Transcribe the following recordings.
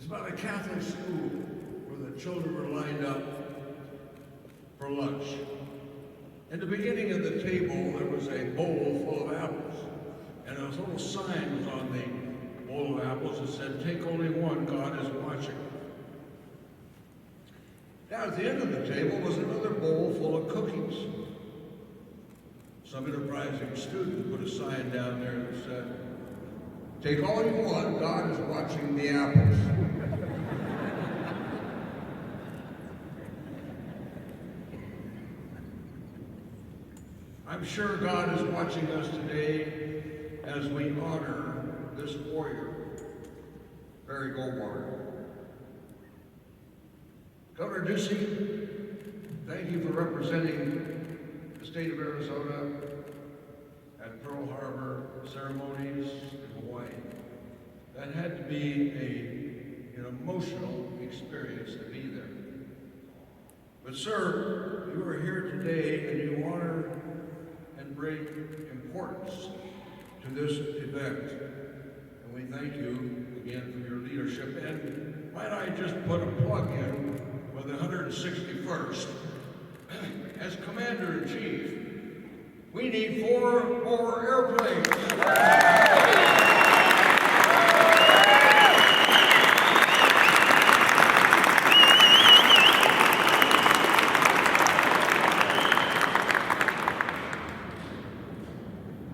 about a Catholic school where the children were lined up for lunch. In the beginning of the table, there was a bowl full of apples, and a little sign was on the bowl of apples that said, "Take only one, God is watching." Down at the end of the table was another bowl full of cookies. Some enterprising student put a sign down there that said, "Take all you want, God is watching the apples." I'm sure God is watching us today as we honor this warrior, Barry Goldwater. Governor Ducey, thank you for representing the state of Arizona at Pearl Harbor ceremonies in Hawaii. That had to be an emotional experience to be there. But sir, you are here today and you honor and bring importance to this event. And we thank you again for your leadership. And might I just put a plug in with the 161st. As Commander-in-Chief, we need 4 more airplanes.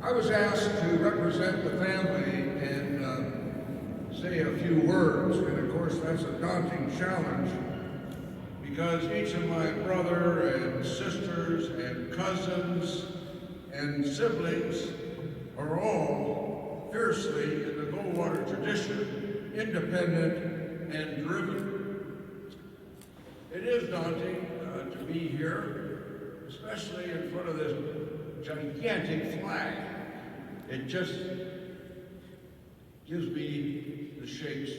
I was asked to represent the family and say a few words, and of course that's a daunting challenge because each of my brother and sisters and cousins and siblings are all fiercely in the Goldwater tradition, independent and driven. It is daunting to be here, especially in front of this gigantic flag. It just gives me the shakes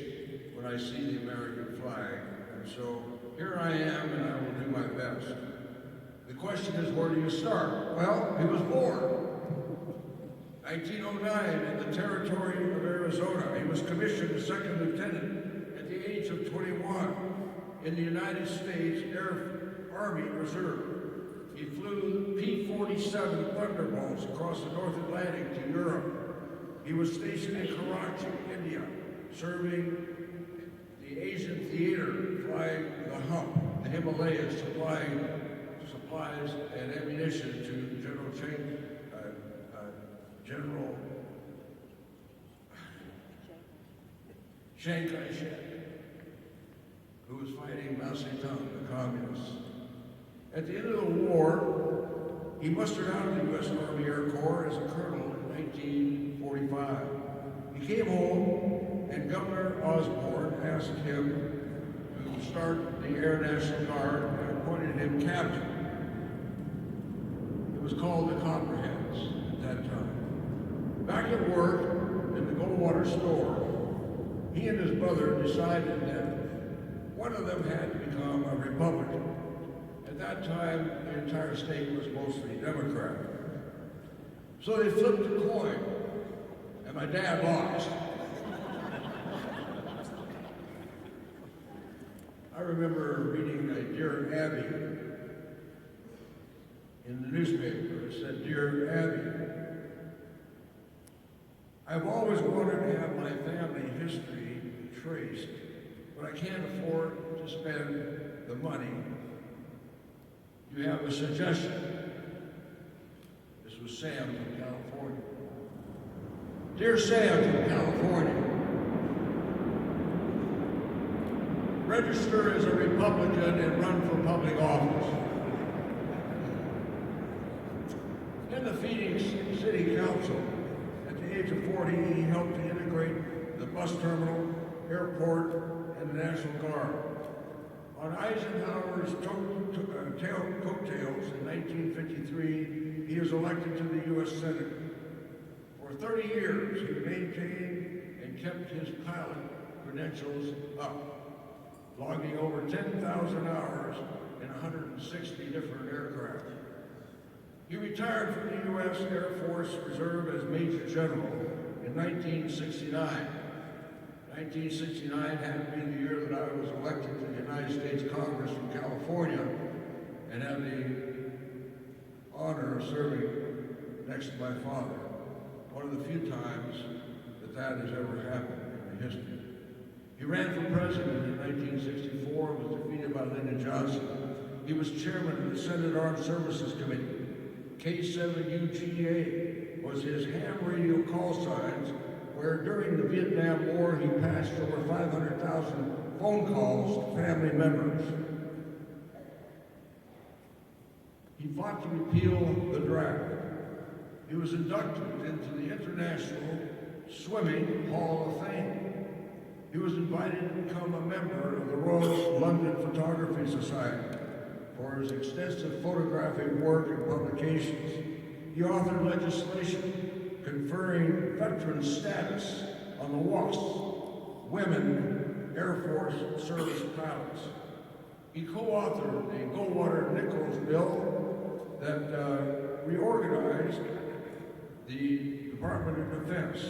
when I see the American flag. And so here I am, and I will do my best. The question is, where do you start? Well, he was born 1909 in the territory of Arizona. He was commissioned as second lieutenant at the age of 21 in the United States Army Reserve. He flew P-47 Thunderbolts across the North Atlantic to Europe. He was stationed in Karachi, India, serving the Asian theater, flying the hump, the Himalayas, supplying supplies and ammunition to General Chiang Kai-shek, who was fighting Mao Zedong, the communists. At the end of the war, he mustered out of the U.S. Army Air Corps as a colonel in 1945. He came home, and Governor Osborne asked him to start the Air National Guard and appointed him captain. It was called the Copperheads at that time. Back at work in the Goldwater store, he and his brother decided that one of them had to become a Republican. At that time, the entire state was mostly Democrat. So they flipped a coin, and my dad lost. I remember reading Dear Abby in the newspaper. It said, "Dear Abby, I've always wanted to have my family history traced, but I can't afford to spend the money. Do you have a suggestion?" This was Sam from California. "Dear Sam from California, register as a Republican and run for public office." In the Phoenix City Council, at the age of 40, he helped to integrate the bus terminal, airport, and the National Guard. On Eisenhower's coattails in 1953, he was elected to the U.S. Senate. For 30 years, he maintained and kept his pilot credentials up, logging over 10,000 hours in 160 different aircraft. He retired from the U.S. Air Force Reserve as Major General in 1969. 1969 happened to be the year that I was elected to the United States Congress from California and had the honor of serving next to my father. One of the few times that has ever happened in the history. He ran for president in 1964 and was defeated by Lyndon Johnson. He was chairman of the Senate Armed Services Committee. K7UGA was his ham radio call signs, where during the Vietnam War he passed over 500,000 phone calls to family members. He fought to repeal the draft. He was inducted into the International Swimming Hall of Fame. He was invited to become a member of the Royal London Photography Society for his extensive photographic work and publications. He authored legislation conferring veteran status on the WASP, Women Air Force Service Pilots. He co-authored the Goldwater Jr bill that reorganized the Department of Defense.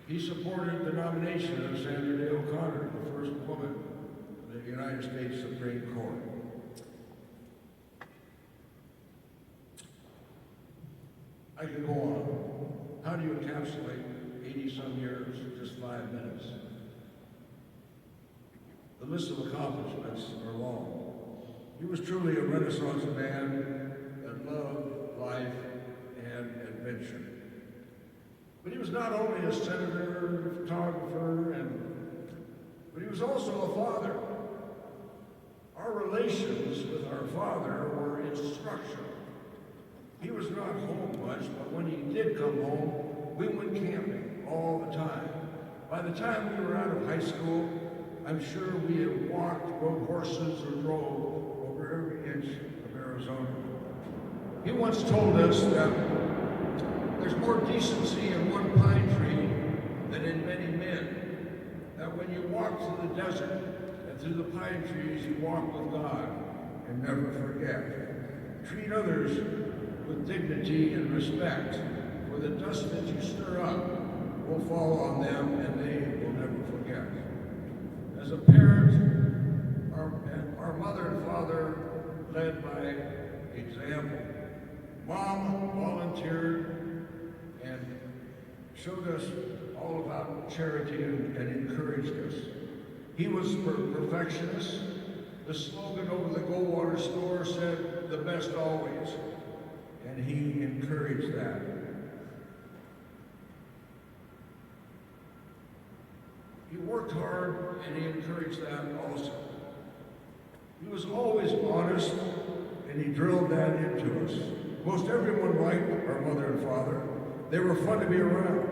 He supported the nomination of Sandra Day O'Connor, the first woman in the United States Supreme Court. I could go on. How do you encapsulate 80-some years in just 5 minutes? The list of accomplishments are long. He was truly a Renaissance man that loved life and adventure. But he was not only a senator, a photographer, but he was also a father. Our relations with our father were instructional. He was not home much, but when he did come home, we went camping all the time. By the time we were out of high school, I'm sure we had walked, rode horses, or drove over every inch of Arizona. He once told us that there's more decency in one pine tree than in many men. That when you walk through the desert and through the pine trees, you walk with God and never forget. Treat others with dignity and respect, for the dust that you stir up will fall on them and they will never forget. As a parent, our mother and father led by example. Mom volunteered and showed us all about charity and encouraged us. He was a perfectionist. The slogan over the Goldwater store said, "The best always," and he encouraged that. He worked hard and he encouraged that also. He was always honest and he drilled that into us. Most everyone liked our mother and father. They were fun to be around.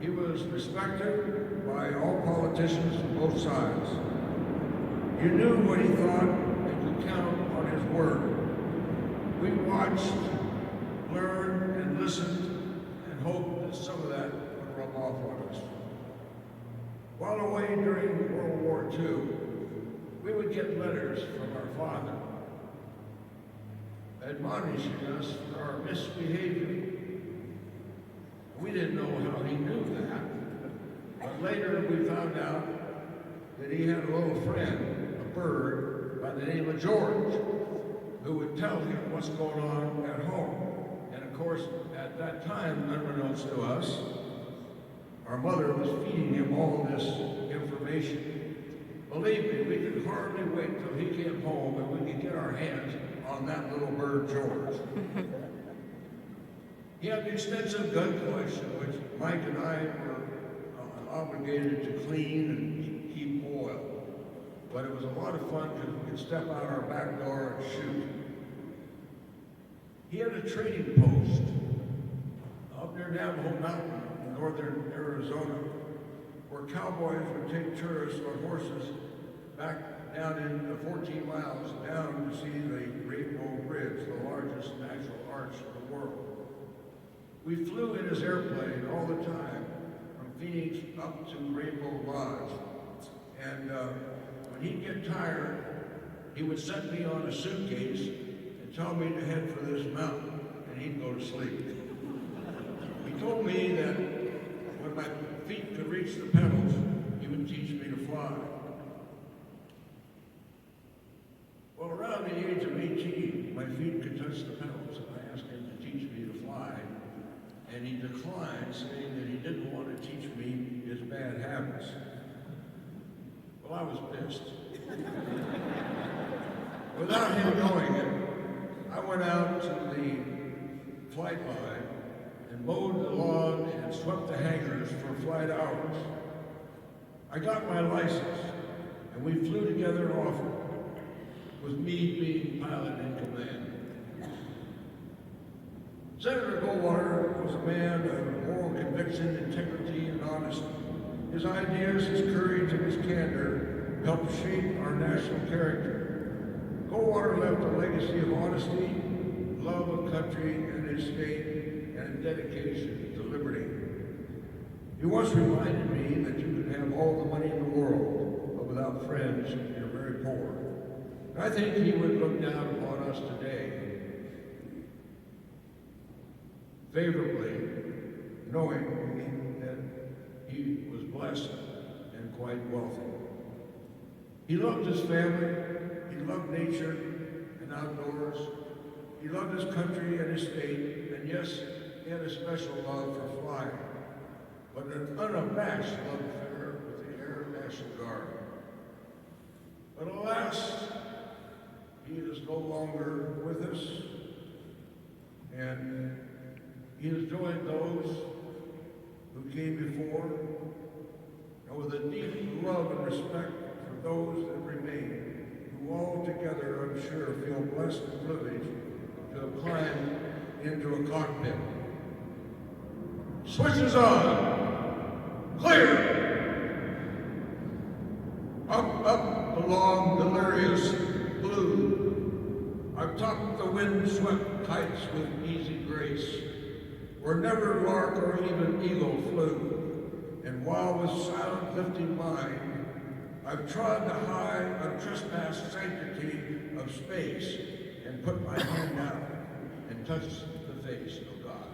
He was respected by all politicians from both sides. You knew what he thought and could count on his word. We watched, learned, and listened and hoped that some of that would rub off on us. While away during World War II, we would get letters from our father admonishing us for our misbehavior. We didn't know how he knew that, but later we found out that he had a little friend, a bird, by the name of George, who would tell him what's going on at home. And of course, at that time, unbeknownst to us, our mother was feeding him all this information. Believe me, we could hardly wait till he came home and we could get our hands on that little bird, George. He had an extensive gun collection, which Mike and I were obligated to clean and keep oil. But it was a lot of fun because we could step out our back door and shoot. He had a trading post up near Navajo Mountain in northern Arizona, where cowboys would take tourists on horses back down in the 14 miles down to see the Rainbow Bridge, the largest natural arch in the world. We flew in his airplane all the time from Phoenix up to Rainbow Lodge. And when he'd get tired, he would set me on a suitcase and tell me to head for this mountain, and he'd go to sleep. He told me that when my feet could reach the pedals, he would teach me to fly. Well, around the age of 18, my feet could touch the pedals, and I asked him to teach me to fly, and he declined, saying that he didn't want to teach me his bad habits. Well, I was pissed. Without him knowing it, I went out to the flight line and mowed the lawn and swept the hangars for flight hours. I got my license, and we flew together often, with me being pilot in command. Senator Goldwater was a man of moral conviction, integrity, and honesty. His ideas, his courage, and his candor helped shape our national character. Goldwater left a legacy of honesty, love of country and his state, and dedication to liberty. He once reminded me that you can have all the money in the world, but without friends, you're very poor. And I think he would look down upon us today favorably, knowing that he was blessed and quite wealthy. He loved his family, he loved nature and outdoors, he loved his country and his state, and yes, he had a special love for flying, but an unabashed love affair with the Air National Guard. But alas, he is no longer with us, and he has joined those who came before, and with a deep love and respect for those that remain, who all together, I'm sure, feel blessed and privileged to have climbed into a cockpit. Switches on. Clear. Up the long, delirious blue. I've topped the wind-swept heights with easy grace, where never lark or even eagle flew. And while with silent lifting mind, I've trod the high, untrespassed sanctity of space and put my hand out and touched the face of God.